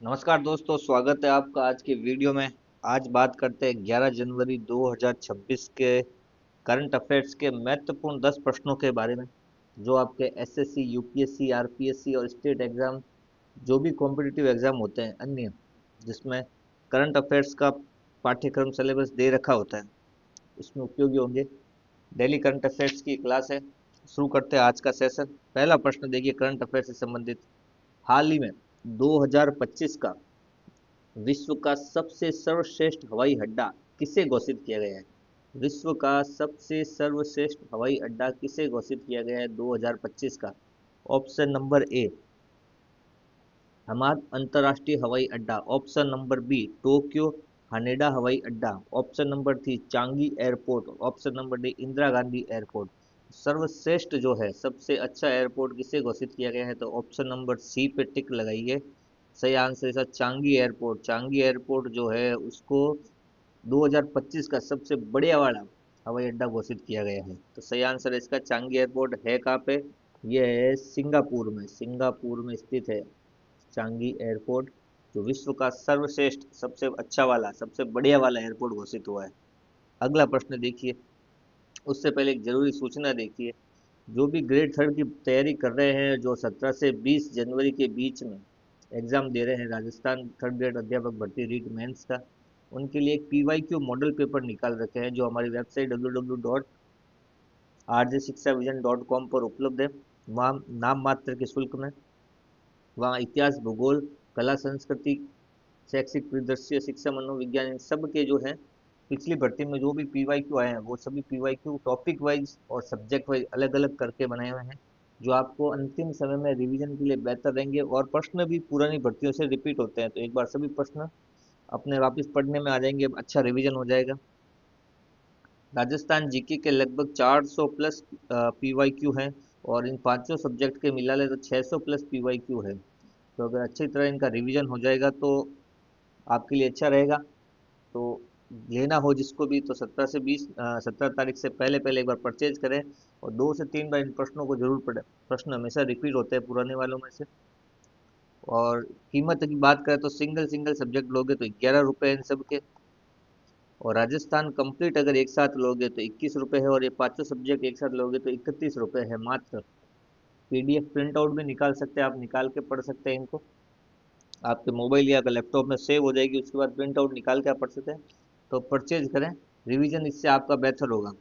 नमस्कार दोस्तों, स्वागत है आपका आज के वीडियो में। आज बात करते हैं 11 जनवरी 2026 के करंट अफेयर्स के महत्वपूर्ण 10 प्रश्नों के बारे में, जो आपके एसएससी, यूपीएससी, आरपीएससी और स्टेट एग्जाम, जो भी कॉम्पिटिटिव एग्जाम होते हैं अन्य, जिसमें करंट अफेयर्स का पाठ्यक्रम सिलेबस दे रखा होता है, उसमें उपयोगी होंगे। डेली करंट अफेयर्स की क्लास है। शुरू करते हैं आज का सेशन। पहला प्रश्न देखिए, करंट अफेयर से संबंधित। हाल ही में 2025 का विश्व का सबसे सर्वश्रेष्ठ हवाई अड्डा किसे घोषित किया गया है? विश्व का सबसे सर्वश्रेष्ठ हवाई अड्डा किसे घोषित किया गया है 2025 का? ऑप्शन नंबर ए, हमाद अंतर्राष्ट्रीय हवाई अड्डा। Option number B, Tokyo Haneda हवाई अड्डा। Option number C Changi airport. Option number D, Indira Gandhi airport. सर्वश्रेष्ठ जो है, सबसे अच्छा एयरपोर्ट किसे घोषित किया गया है? तो ऑप्शन नंबर सी पे टिक लगाइए। सही आंसर इसका चांगी एयरपोर्ट। चांगी एयरपोर्ट जो है उसको 2025 का सबसे बढ़िया वाला हवाई अड्डा घोषित किया गया है। तो सही आंसर है इसका चांगी एयरपोर्ट। है कहाँ पे? ये है सिंगापुर में। सिंगापुर में स्थित है चांगी एयरपोर्ट, जो विश्व का सर्वश्रेष्ठ, सबसे अच्छा वाला, सबसे बढ़िया वाला एयरपोर्ट घोषित हुआ है। अगला प्रश्न देखिए। उससे पहले एक जरूरी सूचना देखिए। जो भी ग्रेड थर्ड की तैयारी कर रहे हैं, जो 17 से 20 जनवरी के बीच में एग्जाम दे रहे हैं, राजस्थान थर्ड ग्रेड अध्यापक भर्ती रीट मेंस का, उनके लिए एक पीवाईक्यू मॉडल पेपर निकाल रखे हैं, जो हमारी वेबसाइट www.rjशिक्षाविजन.com पर उपलब्ध है। वहाँ नाम मात्र के शुल्क में, वहाँ इतिहास, भूगोल, कला, संस्कृति, शैक्षिक परिदृश्य, शिक्षा, मनोविज्ञान, इन सब के जो है पिछली भर्ती में जो भी पीवाईक्यू आए हैं, वो सभी पीवाईक्यू टॉपिक वाइज और सब्जेक्ट वाइज अलग अलग करके बनाए हुए हैं, जो आपको अंतिम समय में रिवीजन के लिए बेहतर रहेंगे। और प्रश्न भी पुरानी भर्तियों से रिपीट होते हैं, तो एक बार सभी प्रश्न अपने वापस पढ़ने में आ जाएंगे, अच्छा रिवीजन हो जाएगा। राजस्थान जीके के लगभग 400 प्लस पीवाईक्यू हैं, और इन पांचों सब्जेक्ट के मिला ले तो 600 प्लस पीवाईक्यू है। तो अगर अच्छी तरह इनका रिवीजन हो जाएगा तो आपके लिए अच्छा रहेगा। तो लेना हो जिसको भी, तो 17 तारीख से पहले पहले एक बार परचेज करें, और 2 से 3 बार इन प्रश्नों को जरूर पढ़ें। प्रश्न हमेशा रिपीट होते हैं पुराने वालों में से। और कीमत की बात करें तो सिंगल सिंगल सब्जेक्ट लोगे तो 11 रुपये इन सब के, और राजस्थान कंप्लीट अगर एक साथ लोगे तो 21 रुपये है, और ये पांचों सब्जेक्ट एक साथ लोगे तो 31 रुपये है मात्र। पीडीएफ प्रिंट आउट भी निकाल सकते हैं, आप निकाल के पढ़ सकते हैं इनको। आपके मोबाइल या लैपटॉप में सेव हो जाएगी, उसके बाद प्रिंट आउट निकाल के आप पढ़ सकते हैं। तो परचेज करें, रिवीजन इससे आपका बेहतर होगा।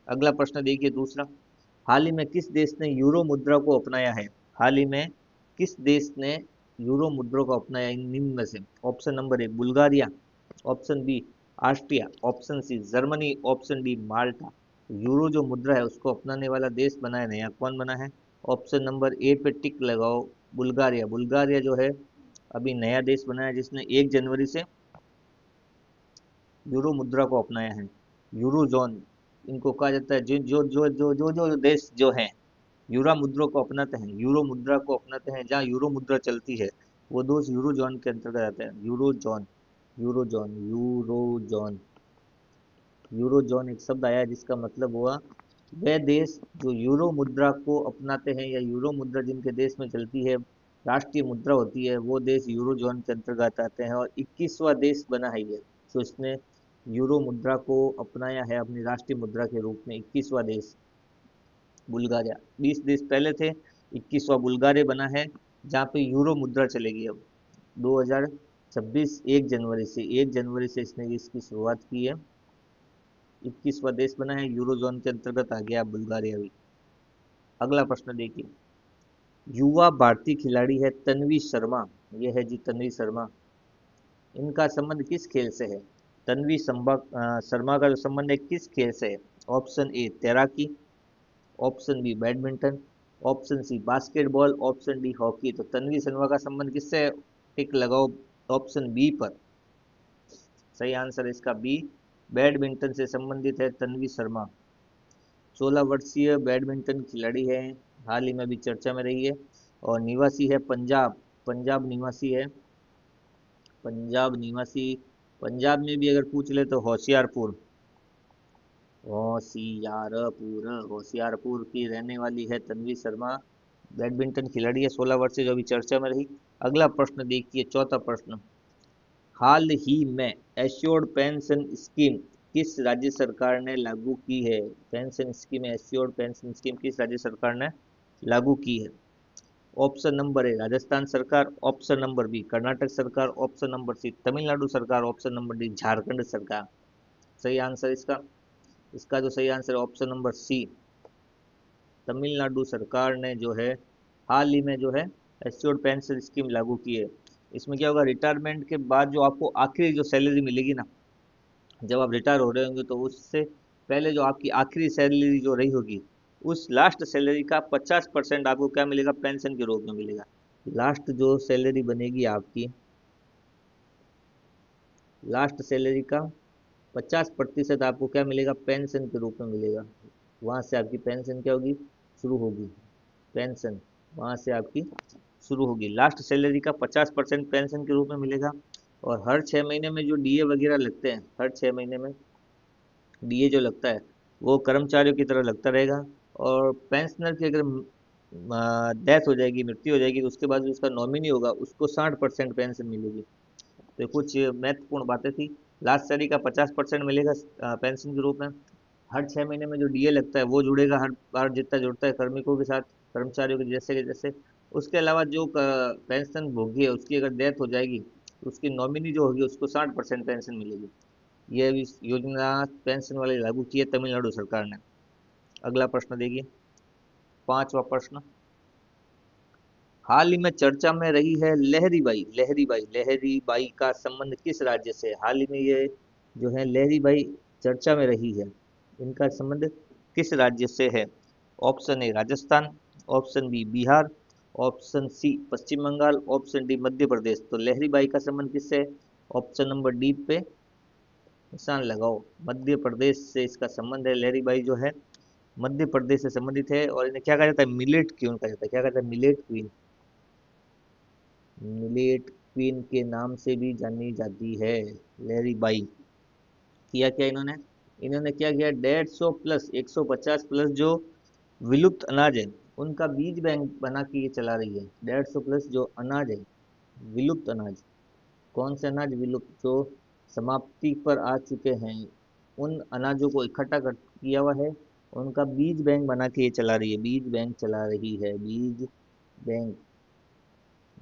अगला प्रश्न देखिए, दूसरा। हाल ही में किस देश ने यूरो मुद्रा को अपनाया है? हाल ही में किस देश ने यूरो मुद्रा को अपनाया? इन निम्न में से। Option number A, Bulgaria. Option B, Austria. Option C, Germany. Option D, Malta. Euro जो मुद्रा है उसको अपनाने वाला देश बना है नया, कौन बना है? ऑप्शन नंबर ए पे टिक लगाओ, बुल्गारिया। बुल्गारिया जो है अभी नया देश बना है, जिसने 1 जनवरी से यूरो मुद्रा को अपनाया है। यूरो जोन इनको कहा जाता है। जो देश जो है यूरो मुद्रा को अपनाते हैं, यूरो मुद्रा को अपनाते हैं, जहाँ यूरो मुद्रा चलती है, वो दोस्त यूरो जोन के अंतर्गत आते हैं। Euro zone, euro zone, euro zone. Euro zone एक शब्द आया है जिसका मतलब हुआ वह देश जो यूरो मुद्रा को अपनाते हैं, या यूरो मुद्रा जिनके देश में चलती है, राष्ट्रीय मुद्रा होती है, वो देश यूरो जोन के अंतर्गत आते हैं। और 21वां देश बना है ये, तो इसने यूरो मुद्रा को अपनाया है अपनी राष्ट्रीय मुद्रा के रूप में। 21वां देश बुल्गारिया। 20 देश पहले थे, 21वां बुल्गारिया बना है, जहाँ पे यूरो मुद्रा चलेगी अब 2026 1 जनवरी से। 1 जनवरी से इसने इसकी शुरुआत की है। 21वां देश बना है, यूरो जोन के अंतर्गत आ गया बुल्गारिया भी। अगला प्रश्न देखिए। युवा भारतीय खिलाड़ी है तन्वी शर्मा। यह है जी तन्वी शर्मा। इनका संबंध किस खेल से है? शर्मा का जो संबंध है किस खेल से है? ऑप्शन ए, तैराकी। Option B, badminton. Option C, basketball. Option D, hockey. तो तन्वी शर्मा का संबंध किससे है? टिक लगाओ ऑप्शन बी पर। सही आंसर है इसका बी, बैडमिंटन से संबंधित है तन्वी शर्मा। 16 वर्षीय बैडमिंटन खिलाड़ी है, हाल ही में भी चर्चा में रही है, और निवासी है पंजाब। पंजाब निवासी है। पंजाब निवासी। पंजाब में भी अगर पूछ ले तो होशियारपुर। होशियारपुर, होशियारपुर की रहने वाली है तन्वी शर्मा। बैडमिंटन खिलाड़ी है 16 वर्ष से, जो अभी चर्चा में रही। अगला प्रश्न देखिए, चौथा प्रश्न। हाल ही में एश्योर्ड पेंशन स्कीम किस राज्य सरकार ने लागू की है? Pension scheme, assured pension scheme किस राज्य सरकार ने लागू की है? ऑप्शन नंबर ए राजस्थान सरकार, ऑप्शन नंबर बी कर्नाटक सरकार, ऑप्शन नंबर सी तमिलनाडु सरकार, ऑप्शन नंबर डी झारखंड सरकार। सही आंसर इसका, इसका जो सही आंसर है ऑप्शन नंबर सी, तमिलनाडु सरकार ने जो है हाल ही में जो है एश्योर्ड पेंशन स्कीम लागू की है। इसमें क्या होगा, रिटायरमेंट के बाद जो आपको आखिरी जो सैलरी मिलेगी ना, जब आप रिटायर हो रहे होंगे, तो उससे पहले जो आपकी आखिरी सैलरी जो रही होगी, उस लास्ट सैलरी का 50% आपको क्या मिलेगा, पेंशन के रूप में मिलेगा। लास्ट जो सैलरी बनेगी आपकी, लास्ट सैलरी का 50% आपको क्या मिलेगा, पेंशन के रूप में मिलेगा। वहां से आपकी पेंशन क्या होगी, शुरू होगी। पेंशन वहां से आपकी शुरू होगी, लास्ट सैलरी का 50% पेंशन के रूप में मिलेगा। और हर 6 महीने में जो डीए वगैरह लगते हैं, हर 6 महीने में डीए जो लगता है, वो कर्मचारियों की तरह लगता रहेगा। और पेंशनर की अगर डेथ हो जाएगी, मृत्यु हो जाएगी, तो उसके बाद जो उसका नॉमिनी होगा, उसको 60% पेंशन मिलेगी। तो कुछ महत्वपूर्ण बातें थी। लास्ट सैलरी का 50% मिलेगा पेंशन के रूप में। हर 6 महीने में जो डीए लगता है वो जुड़ेगा, हर बार जितना जुड़ता है कार्मिकों के साथ, कर्मचारियों के जैसे के जैसे। उसके अलावा जो पेंशन भोगी है, उसकी अगर डेथ हो जाएगी, तो उसकी नॉमिनी जो होगी, उसको 60% पेंशन मिलेगी। ये अभी योजना पेंशन वाली लागू की है तमिलनाडु सरकार ने। अगला प्रश्न देखिए, पांचवा प्रश्न। हाल ही में चर्चा में रही है लहरी बाई, लहरी बाई, लहरी बाई का संबंध किस राज्य से है? हाल ही में ये जो है लहरी बाई चर्चा में रही है, इनका संबंध किस राज्य से है? Option A Rajasthan, option B Bihar, option C Paschim Bangal, option D Madhya Pradesh. तो लहरी बाई का संबंध किससे है? ऑप्शन नंबर डी पे निशान लगाओ, मध्य प्रदेश से इसका संबंध है। लहरी बाई जो है मध्य प्रदेश से संबंधित है। और इन्हें क्या कहा जाता है, मिलेट क्वीन कहा जाता है। क्या कहता है, मिलेट क्वीन, मिलेट क्वीन के नाम से भी जानी जाती है लहरी बाई। किया क्या इन्होंने, इन्होंने क्या किया, 150 प्लस 150 प्लस जो विलुप्त अनाज है, उनका बीज बैंक बना के ये चला रही है। 150 प्लस जो अनाज है, विलुप्त अनाज, कौन से अनाज विलुप्त, जो समाप्ति पर आ चुके हैं, उन अनाजों को इकट्ठा कर किया हुआ है, उनका बीज बैंक बना के ये चला रही है, बीज बैंक चला रही है, बीज bank.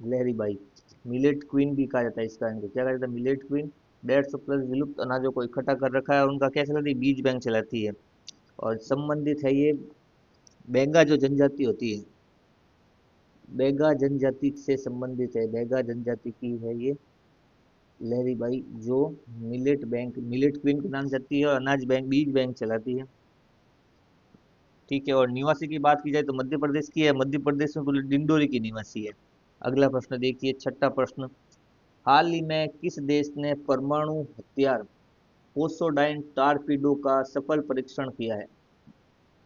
Lahari Bai, millet queen भी कहा जाता है इसका, इनको क्या कहा जाता है, मिलेट क्वीन। 150 प्लस विलुप्त अनाजों को इकट्ठा कर रखा है, और उनका क्या चलाती है, बीज बैंक चलाती है। और संबंधित है ये बैगा जो जनजाति होती है, बैगा जनजाति से संबंधित है, बैगा जनजाति की है ये लहरी बाई, जो मिलेट बैंक, मिलेट क्वीन के नाम जाती है, और अनाज बैंक, बीज बैंक चलाती है। ठीक है। और निवासी की बात की जाए तो मध्य प्रदेश की है, मध्य प्रदेश में कुल डिंडोरी की निवासी है। अगला प्रश्न देखिए, छठा प्रश्न। हाल ही में किस देश ने परमाणु हथियार पोसोडाइन टारपीडो का सफल परीक्षण किया है?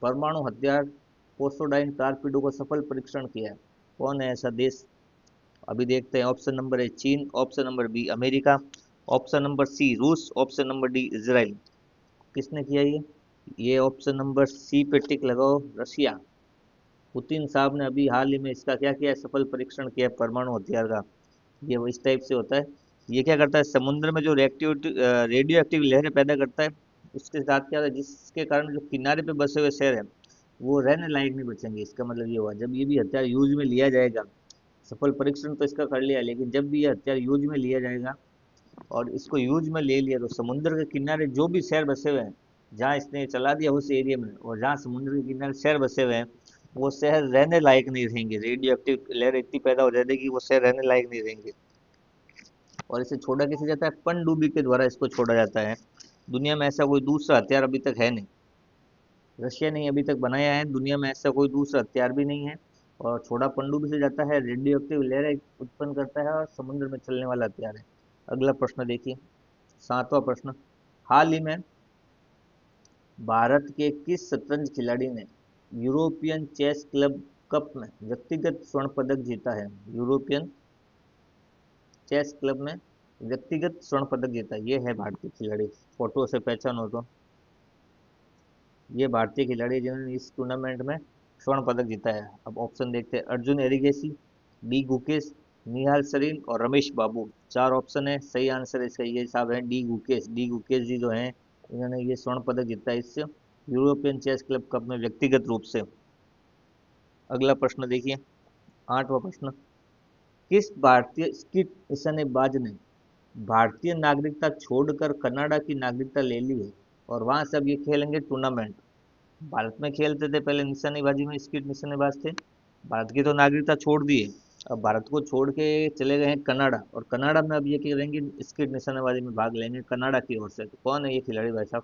परमाणु हथियार पोसोडाइन टारपीडो का सफल परीक्षण किया है, कौन है ऐसा देश? अभी देखते हैं। ऑप्शन नंबर ए चीन, option number B America, option number C रूस, ऑप्शन नंबर डी इजराइल। किसने किया ये ऑप्शन नंबर सी पे टिक लगाओ, रशिया। पुतिन साहब ने अभी हाल ही में इसका क्या किया है, सफल परीक्षण किया है परमाणु हथियार का। ये वो इस टाइप से होता है। ये क्या करता है, समुद्र में जो रिएक्टिविटी रेडियो एक्टिव लहरें पैदा करता है, उसके साथ क्या होता है, जिसके कारण जो किनारे पे बसे हुए शहर हैं, वो रहने लायक नहीं बचेंगे। इसका मतलब ये हुआ, जब ये भी हथियार यूज में लिया जाएगा, सफल परीक्षण तो इसका कर लिया, लेकिन जब भी ये हथियार यूज में लिया जाएगा, और इसको यूज में ले लिया, तो समुद्र के किनारे जो भी शहर बसे हुए हैं, जहाँ इसने चला दिया उस एरिया में, और जहाँ समुद्र के किनारे शहर बसे हुए हैं, वो शहर रहने लायक नहीं रहेंगे। रेडियो एक्टिव लहर इतनी पैदा हो जाएगी कि वो शहर रहने लायक नहीं रहेंगे। और इसे छोड़ा कैसे जाता है, पनडुब्बी के द्वारा इसको छोड़ा जाता है। दुनिया में ऐसा कोई दूसरा हथियार अभी तक है नहीं, रशिया ने अभी तक बनाया है, दुनिया में ऐसा कोई दूसरा हथियार भी नहीं है। और छोड़ा पनडुब्बी से जाता है, रेडियो एक्टिव लहरें उत्पन्न करता है, और समुद्र में चलने वाला हथियार है। अगला प्रश्न देखिए, सातवां प्रश्न। हाल ही में भारत के किस शतरंज खिलाड़ी ने यूरोपियन चेस क्लब कप में व्यक्तिगत स्वर्ण पदक जीता है? यूरोपियन चेस क्लब में व्यक्तिगत स्वर्ण पदक जीता है, ये है भारतीय खिलाड़ी। फोटो से पहचान हो तो, ये भारतीय खिलाड़ी जिन्होंने इस टूर्नामेंट में स्वर्ण पदक जीता है। अब ऑप्शन देखते हैं, अर्जुन एरिगेसी, डी गुकेश, निहाल सरीन और रमेश बाबू। चार ऑप्शन है, सही आंसर इसका ये साहब है डी गुकेश। डी गुकेश जी जो हैं इन्होंने ये स्वर्ण पदक जीता है इस यूरोपियन चेस क्लब कप में व्यक्तिगत रूप से। अगला प्रश्न देखिए, आठवां प्रश्न, किस भारतीय स्कीट निशानेबाज ने भारतीय नागरिकता छोड़कर कनाडा की नागरिकता ले ली है और वहां से अब ये खेलेंगे टूर्नामेंट। भारत में खेलते थे पहले निशानेबाजी में, स्कीट निशानेबाज थे, भारत की तो नागरिकता छोड़ दी है, अब भारत को छोड़ के चले गए हैं कनाडा, और कनाडा में अब ये करेंगे स्कीट निशानेबाजी में भाग लेंगे कनाडा की ओर से। तो कौन है ये खिलाड़ी भाई साहब?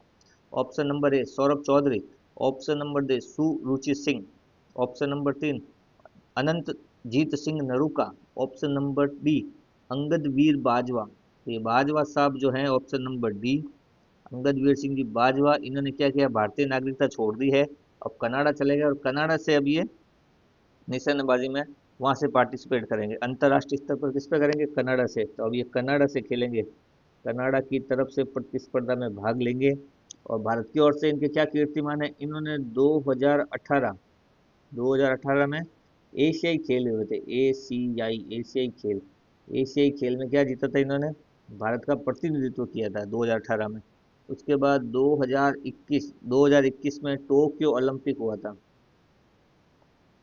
Option number A Saurabh Chaudhary, option number दे सुरुचि सिंह, ऑप्शन नंबर तीन Anant Jeet Singh Naruka, option number D Angad Veer Bajwa. तो ये बाजवा साहब जो हैं option number D Angad Veer Singh ji Bajwa, इन्होंने क्या किया, भारतीय नागरिकता छोड़ दी है, अब कनाडा चले गए और कनाडा से अब ये निशानेबाजी में वहां से पार्टिसिपेट करेंगे। अंतर्राष्ट्रीय स्तर पर किस पे करेंगे, कनाडा से। तो अब ये कनाडा से खेलेंगे, कनाडा की तरफ से प्रतिस्पर्धा में भाग लेंगे। और भारत की ओर से इनके क्या कीर्तिमान है, इन्होंने 2018 में एशियाई खेल हुए थे, एसीआई एशियाई खेल, एशियाई खेल में क्या जीता था इन्होंने, भारत का प्रतिनिधित्व किया था 2018 में। उसके बाद 2021 में टोक्यो ओलंपिक हुआ था,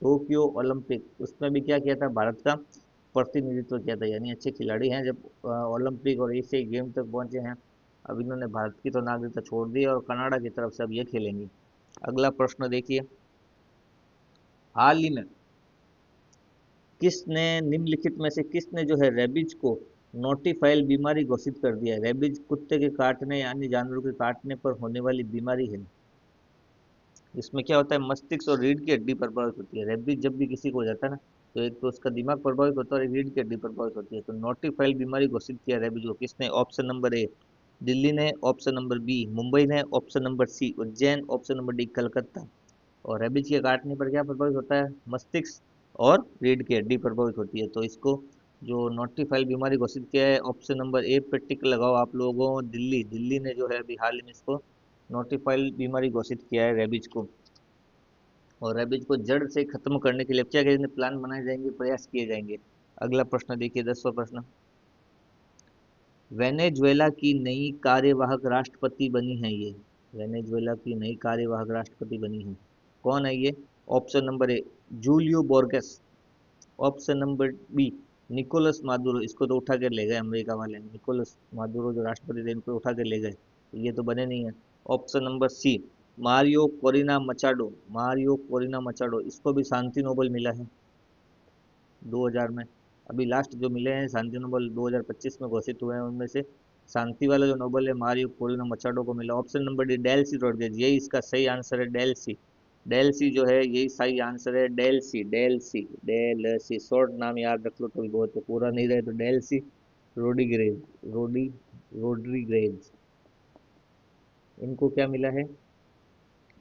टोक्यो ओलंपिक, उसमें भी क्या किया था, भारत का प्रतिनिधित्व किया था। यानी अच्छे खिलाड़ी हैं, जब ओलंपिक और एशियाई गेम तक पहुंचे हैं। अब इन्होंने भारत की तो नागरिकता छोड़ दी है और कनाडा की तरफ से अब ये खेलेंगे। अगला प्रश्न देखिए, हाल ही में किसने निम्नलिखित में से किसने जो है रेबीज को नोटिफाइल बीमारी घोषित कर दिया है? रेबीज कुत्ते के काटने या अन्य जानवरों के काटने पर होने वाली बीमारी है। इसमें क्या होता है, मस्तिष्क और रीढ़ की हड्डी प्रभावित होती है। रेबीज जब भी किसी को हो जाता है ना, तो एक तो उसका दिमाग प्रभावित होता है और एक रीढ़ की हड्डी प्रभावित होती है। तो नोटिफाइल बीमारी घोषित किया रेबीज को किसने? ऑप्शन नंबर ए दिल्ली ने, ऑप्शन नंबर बी मुंबई ने, option number C Ujjain, option number D Calcutta. और रेबीज के काटने पर क्या प्रभावित होता है, मस्तिष्क और रीढ़ की हड्डी प्रभावित होती है। तो इसको जो नोटिफाइल बीमारी घोषित किया है, ऑप्शन नंबर ए पे टिक लगाओ आप लोगों, दिल्ली, दिल्ली ने जो है अभी हाल ही में इसको नोटिफाइल बीमारी घोषित किया है रेबीज को। और रेबीज को जड़ से खत्म करने के लिए अब क्या करेंगे, प्लान बनाए जाएंगे, प्रयास किए जाएंगे। अगला प्रश्न देखिए, 10वां प्रश्न, वेनेजुएला की नई कार्यवाहक राष्ट्रपति बनी है ये, वेनेजुएला की नई कार्यवाहक राष्ट्रपति बनी है, कौन है ये? Option number A Julio Borges, option number B Nicolas Maduro, इसको तो उठा कर ले गए अमेरिका वाले, निकोलस मादुरो जो राष्ट्रपति थे इनको उठा कर ले गए, तो ये तो बने नहीं है। Option number C Mario Corina Machado, Mario Corina Machado, इसको भी शांति नोबेल मिला है 2000 में। अभी लास्ट जो मिले हैं शांति नोबेल 2025 में घोषित हुए हैं, उनमें से शांति वाला जो नोबेल है मारियो कोरिना मचाडो को मिला। Option number D Delcy Rodriguez, यही इसका सही आंसर है, डेल्सी, डेल्सी जो है यही सही आंसर है, डेल्सी, डेल्सी, डेल्सी, शॉर्ट नाम याद रख लो तो भी बहुत है, पूरा नहीं रहे तो डेल्सी रोड्रिग्रेज, रोडी रोड्रिग्रेज, इनको क्या मिला है?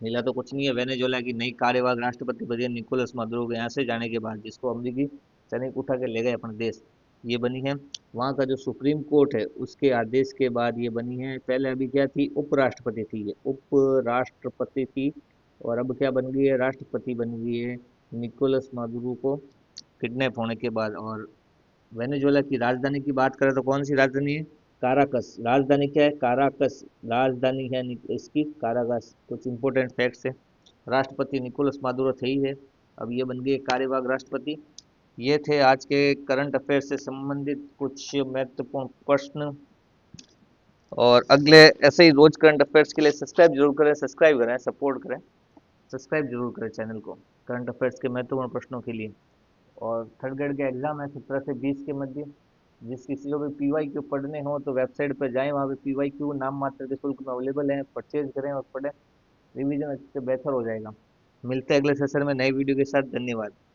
मिला तो कुछ नहीं है, वेनेजुएला की नई कार्यवाहक राष्ट्रपति बनी है निकोलस मादुरो के यहाँ से जाने के बाद, जिसको अमेरिकी सैनिक उठा के ले गए अपने देश, ये बनी है। वहाँ का जो सुप्रीम कोर्ट है उसके आदेश के बाद ये बनी है। पहले अभी क्या थी, उपराष्ट्रपति थी, ये उपराष्ट्रपति थी, और अब क्या बन गई है, राष्ट्रपति बन गई है निकोलस मादुरो को किडनैप होने के बाद। और वेनेजुएला की राजधानी की बात करें तो कौन सी राजधानी है, काराकस, राजधानी क्या है, काराकस, राजधानी है इसकी काराकस। कुछ इंपॉर्टेंट फैक्ट्स है, राष्ट्रपति निकोलस मादुरो थे ही है, अब ये बन गए कार्यवाहक राष्ट्रपति। ये थे आज के करंट अफेयर से संबंधित कुछ महत्वपूर्ण प्रश्न। और अगले ऐसे ही रोज करंट अफेयर्स के लिए सब्सक्राइब जरूर करें, सब्सक्राइब करें, सपोर्ट करें, सब्सक्राइब जरूर करें चैनल को, करंट अफेयर्स के महत्वपूर्ण प्रश्नों के लिए। और थर्ड ग्रेड के एग्जाम है 17 से 20 के मध्य, जिस किसी को भी पीवाई क्यू पढ़ने हो तो वेबसाइट पर जाएं, वहाँ पे पीवाई क्यू नाम मात्र के शुल्क में अवेलेबल है, परचेज करें और पढ़ें, रिवीजन अच्छे से बेहतर हो जाएगा। मिलते हैं अगले सेशन में नए वीडियो के साथ, धन्यवाद।